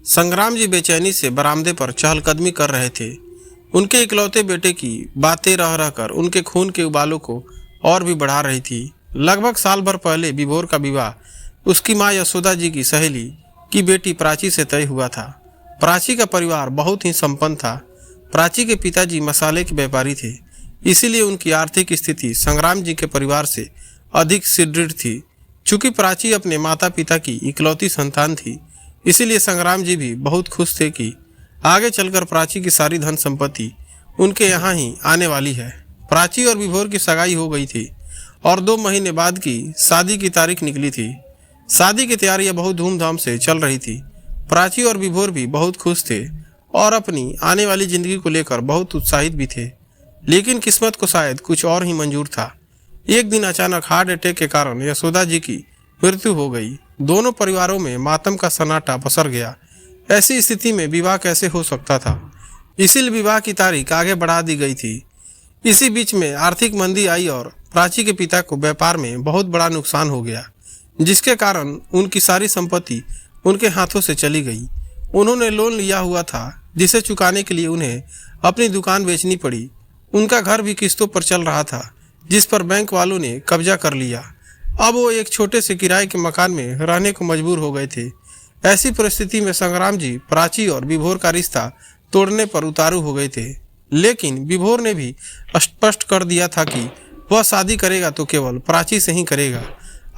संग्राम जी बेचैनी से बरामदे पर चहलकदमी कर रहे थे। उनके इकलौते बेटे की बातें रह रहकर उनके खून के उबालों को और भी बढ़ा रही थी। लगभग साल भर पहले विभोर का विवाह उसकी माँ यशोदा जी की सहेली की बेटी प्राची से तय हुआ था। प्राची का परिवार बहुत ही संपन्न था। प्राची के पिताजी मसाले के व्यापारी थे, इसीलिए उनकी आर्थिक स्थिति संग्राम जी के परिवार से अधिक सुदृढ़ थी। चूंकि प्राची अपने माता पिता की इकलौती संतान थी, इसीलिए संग्राम जी भी बहुत खुश थे कि आगे चलकर प्राची की सारी धन संपत्ति उनके यहाँ ही आने वाली है। प्राची और विभोर की सगाई हो गई थी और 2 महीने बाद की शादी की तारीख निकली थी। शादी की तैयारियां बहुत धूमधाम से चल रही थी। प्राची और विभोर भी बहुत खुश थे और अपनी आने वाली जिंदगी को लेकर बहुत उत्साहित भी थे। लेकिन किस्मत को शायद कुछ और ही मंजूर था। एक दिन अचानक हार्ट अटैक के कारण यशोदा जी की मृत्यु हो गई। दोनों परिवारों में मातम का सन्नाटा पसर गया। ऐसी स्थिति में विवाह कैसे हो सकता था, इसीलिए विवाह की तारीख आगे बढ़ा दी गई थी। इसी बीच में आर्थिक मंदी आई और प्राची के पिता को व्यापार में बहुत बड़ा नुकसान हो गया, जिसके कारण उनकी सारी संपत्ति उनके हाथों से चली गई। उन्होंने लोन लिया हुआ था, जिसे चुकाने के लिए उन्हें अपनी दुकान बेचनी पड़ी। उनका घर भी किस्तों पर चल रहा था, जिस पर बैंक वालों ने कब्जा कर लिया। अब वो एक छोटे से किराए के मकान में रहने को मजबूर हो गए थे। ऐसी परिस्थिति में संग्राम जी प्राची और विभोर का रिश्ता तोड़ने पर उतारू हो गए थे। लेकिन विभोर ने भी स्पष्ट कर दिया था कि वह शादी करेगा तो केवल प्राची से ही करेगा।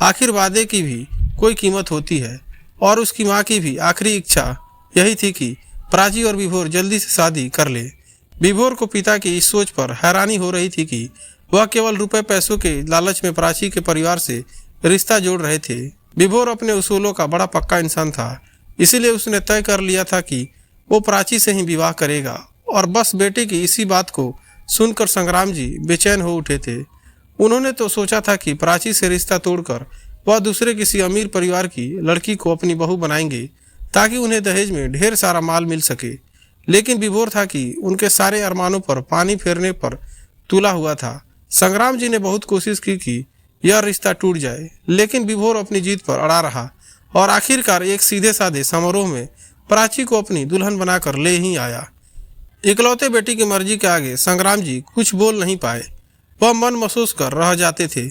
आखिर वादे की भी कोई कीमत होती है और उसकी माँ की भी आखिरी इच्छा यही थी कि प्राची और विभोर जल्दी से शादी कर ले। विभोर को पिता की इस सोच पर हैरानी हो रही थी कि वह केवल रुपए पैसों के लालच में प्राची के परिवार से रिश्ता जोड़ रहे थे। विभोर अपने उसूलों का बड़ा पक्का इंसान था, इसीलिए उसने तय कर लिया था कि वो प्राची से ही विवाह करेगा। और बस बेटे की इसी बात को सुनकर संग्राम जी बेचैन हो उठे थे। उन्होंने तो सोचा था कि प्राची से रिश्ता तोड़कर वह दूसरे किसी अमीर परिवार की लड़की को अपनी बहू बनाएंगे, ताकि उन्हें दहेज में ढेर सारा माल मिल सके। लेकिन विभोर था कि उनके सारे अरमानों पर पानी फेरने पर तुला हुआ था। संग्राम जी ने बहुत कोशिश की कि यह रिश्ता टूट जाए, लेकिन विभोर अपनी जीत पर अड़ा रहा और आखिरकार एक सीधे साधे समारोह में प्राची को अपनी दुल्हन बनाकर ले ही आया। इकलौते बेटी की मर्जी के आगे संग्राम जी कुछ बोल नहीं पाए। वह मन महसूस कर रह जाते थे,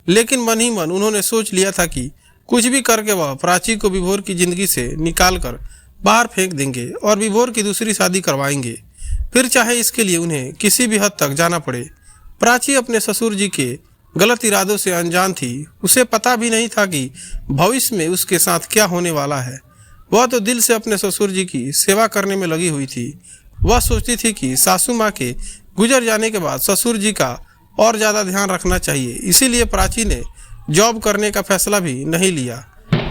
लेकिन मन ही मन उन्होंने सोच लिया था कि कुछ भी करके वह प्राची को विभोर की जिंदगी से निकाल कर बाहर फेंक देंगे और विभोर की दूसरी शादी करवाएंगे, फिर चाहे इसके लिए उन्हें किसी भी हद तक जाना पड़े। प्राची अपने ससुर जी के गलत इरादों से अनजान थी। उसे पता भी नहीं था कि भविष्य में उसके साथ क्या होने वाला है। वह तो दिल से अपने ससुर जी की सेवा करने में लगी हुई थी। वह सोचती थी कि सासू माँ के गुजर जाने के बाद ससुर जी का और ज़्यादा ध्यान रखना चाहिए। इसीलिए प्राची ने जॉब करने का फैसला भी नहीं लिया,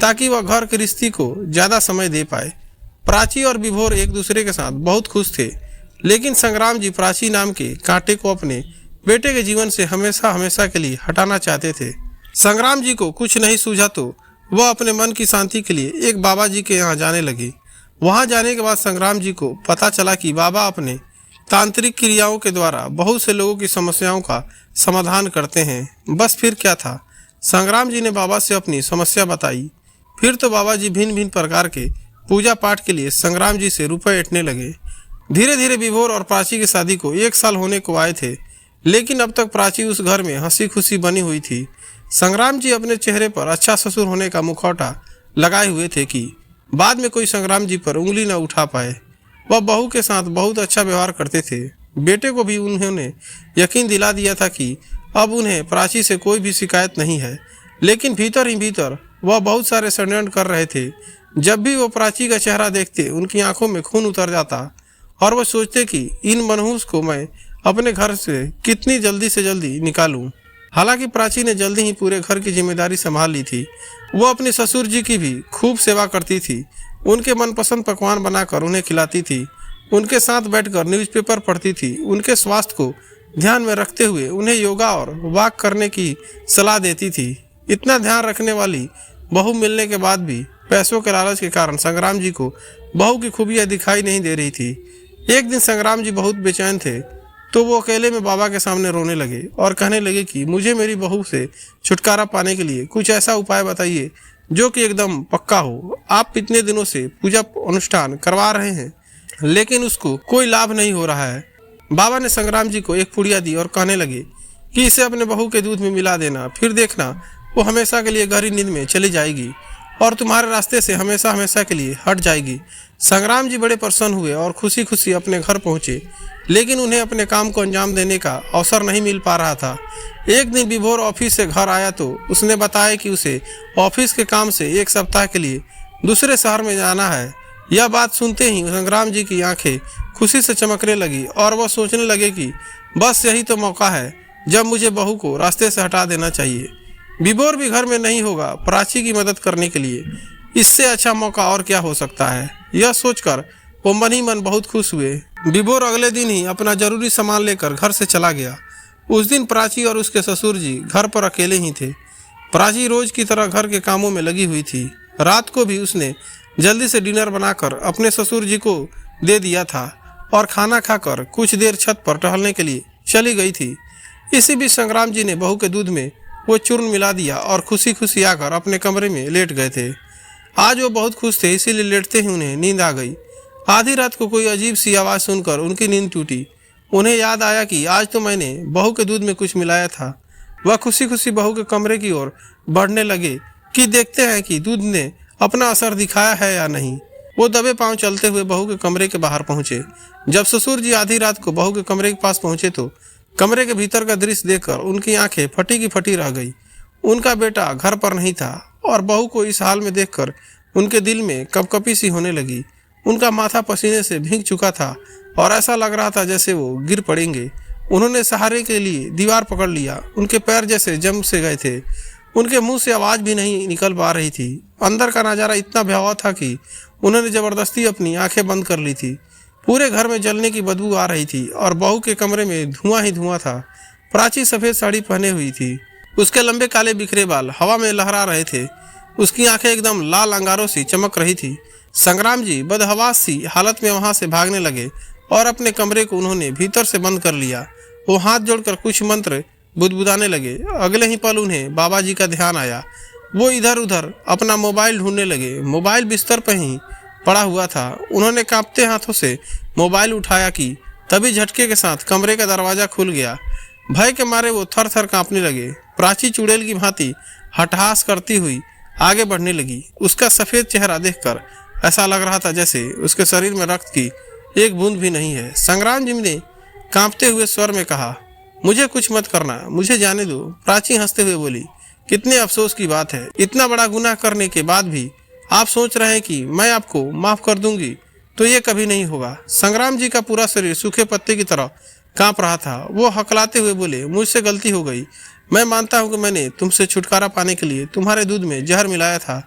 ताकि वह घर के रिश्ते को ज़्यादा समय दे पाए। प्राची और विभोर एक दूसरे के साथ बहुत खुश थे, लेकिन संग्राम जी प्राची नाम के कांटे को अपने बेटे के जीवन से हमेशा हमेशा के लिए हटाना चाहते थे। संग्राम जी को कुछ नहीं सूझा तो वह अपने मन की शांति के लिए एक बाबा जी के यहाँ जाने लगे। वहाँ जाने के बाद संग्राम जी को पता चला कि बाबा अपने तांत्रिक क्रियाओं के द्वारा बहुत से लोगों की समस्याओं का समाधान करते हैं। बस फिर क्या था, संग्राम जी ने बाबा से अपनी समस्या बताई। फिर तो बाबा जी भिन्न भिन्न प्रकार के पूजा पाठ के लिए संग्राम जी से रुपए ऐंठने लगे। धीरे धीरे विभोर और प्राची की शादी को 1 साल होने को आए थे, लेकिन अब तक प्राची उस घर में हंसी खुशी बनी हुई थी। संग्राम जी अपने चेहरे पर अच्छा ससुर होने का मुखौटा लगाए हुए थे कि बाद में कोई संग्राम जी पर उंगली न उठा पाए। वह बहू के साथ बहुत अच्छा व्यवहार करते थे। बेटे को भी उन्होंने यकीन दिला दिया था कि अब उन्हें प्राची से कोई भी शिकायत नहीं है, लेकिन भीतर ही भीतर वह बहुत सारे षड्यंत्र कर रहे थे। जब भी वो प्राची का चेहरा देखते, उनकी आंखों में खून उतर जाता और वह सोचते कि इन मनहूस को मैं अपने घर से कितनी जल्दी से जल्दी निकालूं। हालांकि प्राची ने जल्दी ही पूरे घर की जिम्मेदारी संभाल ली थी। वो अपने ससुर जी की भी खूब सेवा करती थी। उनके मनपसंद पकवान बनाकर उन्हें खिलाती थी। उनके साथ बैठकर न्यूज़पेपर पढ़ती थी। उनके स्वास्थ्य को ध्यान में रखते हुए उन्हें योगा और वॉक करने की सलाह देती थी। इतना ध्यान रखने वाली बहू मिलने के बाद भी पैसों के लालच के कारण संग्राम जी को बहू की खूबियाँ दिखाई नहीं दे रही थी। एक दिन संग्राम जी बहुत बेचैन थे, तो वो अकेले में बाबा के सामने रोने लगे और कहने लगे कि मुझे मेरी बहू से छुटकारा पाने के लिए कुछ ऐसा उपाय बताइए जो कि एकदम पक्का हो। आप इतने दिनों से पूजा अनुष्ठान करवा रहे हैं लेकिन उसको कोई लाभ नहीं हो रहा है। बाबा ने संग्राम जी को एक पुड़िया दी और कहने लगे कि इसे अपने बहू के दूध में मिला देना, फिर देखना वो हमेशा के लिए गहरी नींद में चली जाएगी और तुम्हारे रास्ते से हमेशा हमेशा के लिए हट जाएगी। संग्राम जी बड़े प्रसन्न हुए और खुशी खुशी अपने घर पहुंचे, लेकिन उन्हें अपने काम को अंजाम देने का अवसर नहीं मिल पा रहा था। एक दिन विभोर ऑफिस से घर आया तो उसने बताया कि उसे ऑफिस के काम से एक सप्ताह के लिए दूसरे शहर में जाना है। यह बात सुनते ही संग्राम जी की आंखें खुशी से चमकने लगी और वह सोचने लगे कि बस यही तो मौका है जब मुझे बहू को रास्ते से हटा देना चाहिए। विभोर भी घर में नहीं होगा प्राची की मदद करने के लिए, इससे अच्छा मौका और क्या हो सकता है। यह सोचकर वो मन ही मन बहुत खुश हुए। विभोर अगले दिन ही अपना जरूरी सामान लेकर घर से चला गया। उस दिन प्राची और उसके ससुर जी घर पर अकेले ही थे। प्राची रोज की तरह घर के कामों में लगी हुई थी। रात को भी उसने जल्दी से डिनर बनाकर अपने ससुर जी को दे दिया था और खाना खाकर कुछ देर छत पर टहलने के लिए चली गई थी। इसी बीच संग्राम जी ने बहू के दूध में वो चूर्ण मिला दिया और खुशी खुशी आकर अपने कमरे में लेट गए थे। आज वो बहुत खुश थे, इसीलिए लेटते ही उन्हें नींद आ गई। आधी रात को कोई अजीब सी आवाज़ सुनकर उनकी नींद टूटी। उन्हें याद आया कि आज तो मैंने बहू के दूध में कुछ मिलाया था। वह खुशी खुशी बहू के कमरे की ओर बढ़ने लगे कि देखते हैं कि दूध ने अपना असर दिखाया है या नहीं। वो दबे पांव चलते हुए बहू के कमरे के बाहर पहुंचे। जब ससुर जी आधी रात को बहू के कमरे के पास पहुंचे तो कमरे के भीतर का दृश्य देखकर उनकी आंखें फटी की फटी रह गई। उनका बेटा घर पर नहीं था और बहू को इस हाल में देखकर उनके दिल में कपकपी सी होने लगी। उनका माथा पसीने से भीग चुका था और ऐसा लग रहा था जैसे वो गिर पड़ेंगे। उन्होंने सहारे के लिए दीवार पकड़ लिया। उनके पैर जैसे जम से गए थे। उनके मुंह से आवाज़ भी नहीं निकल पा रही थी। अंदर का नज़ारा इतना भयावह था कि उन्होंने ज़बरदस्ती अपनी आंखें बंद कर ली थी। पूरे घर में जलने की बदबू आ रही थी और बहू के कमरे में धुआं ही धुआं था। प्राची सफ़ेद साड़ी पहने हुई थी। उसके लंबे काले बिखरे बाल हवा में लहरा रहे थे। उसकी आंखें एकदम लाल अंगारों सी चमक रही थी। संग्राम जी बदहवास सी हालत में वहां से भागने लगे और अपने कमरे को उन्होंने भीतर से बंद कर लिया। वो हाथ जोड़कर कुछ मंत्र बुदबुदाने लगे। अगले ही पल उन्हें बाबा जी का ध्यान आया। वो इधर उधर अपना मोबाइल ढूंढने लगे। मोबाइल बिस्तर पर ही पड़ा हुआ था। उन्होंने कांपते हाथों से मोबाइल उठाया कि तभी झटके के साथ कमरे का दरवाज़ा खुल गया। भय के मारे वो थर थर कांपने लगे। प्राची चुड़ैल की भांति हठहास करती हुई आगे बढ़ने लगी। उसका सफ़ेद चेहरा देखकर ऐसा लग रहा था जैसे उसके शरीर में रक्त की एक बूंद भी नहीं है। संग्राम जी ने कांपते हुए स्वर में कहा, मुझे कुछ मत करना, मुझे जाने दो। प्राची हंसते हुए बोली, कितने अफसोस की बात है, इतना बड़ा गुनाह करने के बाद भी आप सोच रहे हैं कि मैं आपको माफ़ कर दूंगी, तो ये कभी नहीं होगा। संग्राम जी का पूरा शरीर सूखे पत्ते की तरह कांप रहा था। वो हकलाते हुए बोले, मुझसे गलती हो गई। मैं मानता हूँ कि मैंने तुमसे छुटकारा पाने के लिए तुम्हारे दूध में जहर मिलाया था।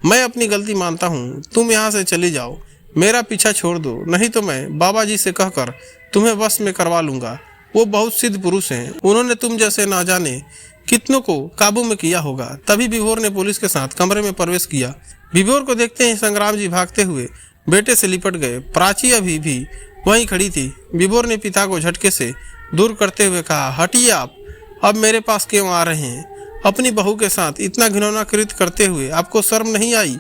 मैं अपनी गलती मानता हूँ। तुम यहाँ से चली जाओ, मेरा पीछा छोड़ दो, नहीं तो मैं बाबा जी से कहकर तुम्हें वश में करवा लूँगा। वो बहुत सिद्ध पुरुष हैं, उन्होंने तुम जैसे ना जाने कितनों को काबू में किया होगा। तभी विभोर ने पुलिस के साथ कमरे में प्रवेश किया। विभोर को देखते ही संग्राम जी भागते हुए बेटे से लिपट गए। प्राची अभी भी वहीं खड़ी थी। विभोर ने पिता को झटके से दूर करते हुए कहा, हटिए आप, अब मेरे पास क्यों आ रहे हैं? अपनी बहू के साथ इतना घिनौना कृत्य करते हुए आपको शर्म नहीं आई?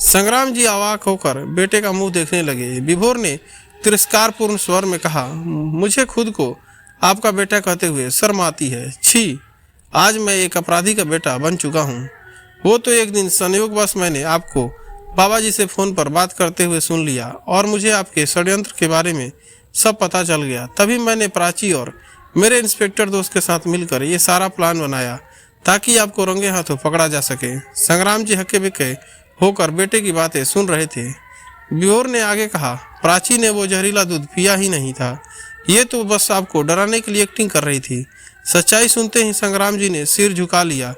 संग्राम जी अवाक होकर बेटे का मुंह देखने लगे। विभोर ने तिरस्कारपूर्ण स्वर में कहा, मुझे खुद को आपका बेटा कहते हुए शर्म आती है। छी, आज मैं एक अपराधी का बेटा बन चुका हूँ। वो तो एक दिन संयोगवश मैंने आपको बाबा जी से फ़ोन पर बात करते हुए सुन लिया और मुझे आपके षड्यंत्र के बारे में सब पता चल गया। तभी मैंने प्राची और मेरे इंस्पेक्टर दोस्त के साथ मिलकर ये सारा प्लान बनाया ताकि आपको रंगे हाथों पकड़ा जा सके। संग्राम जी हक्के बक्के होकर बेटे की बातें सुन रहे थे। विभोर ने आगे कहा, प्राची ने वो जहरीला दूध पिया ही नहीं था, ये तो बस आपको डराने के लिए एक्टिंग कर रही थी। सच्चाई सुनते ही संग्राम जी ने सिर झुका लिया।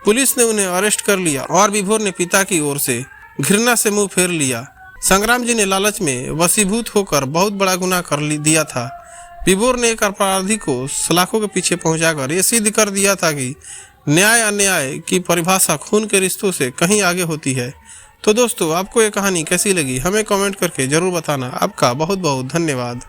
पुलिस ने उन्हें अरेस्ट कर लिया और विभोर ने पिता की ओर से घृणा से मुंह फेर लिया। संग्राम जी ने लालच में वशीभूत होकर बहुत बड़ा गुनाह कर दिया था। विभोर ने एक अपराधी को सलाखों के पीछे पहुंचाकर ये सिद्ध कर दिया था कि न्याय अन्याय की परिभाषा खून के रिश्तों से कहीं आगे होती है। तो दोस्तों, आपको ये कहानी कैसी लगी हमें कमेंट करके जरूर बताना। आपका बहुत बहुत धन्यवाद।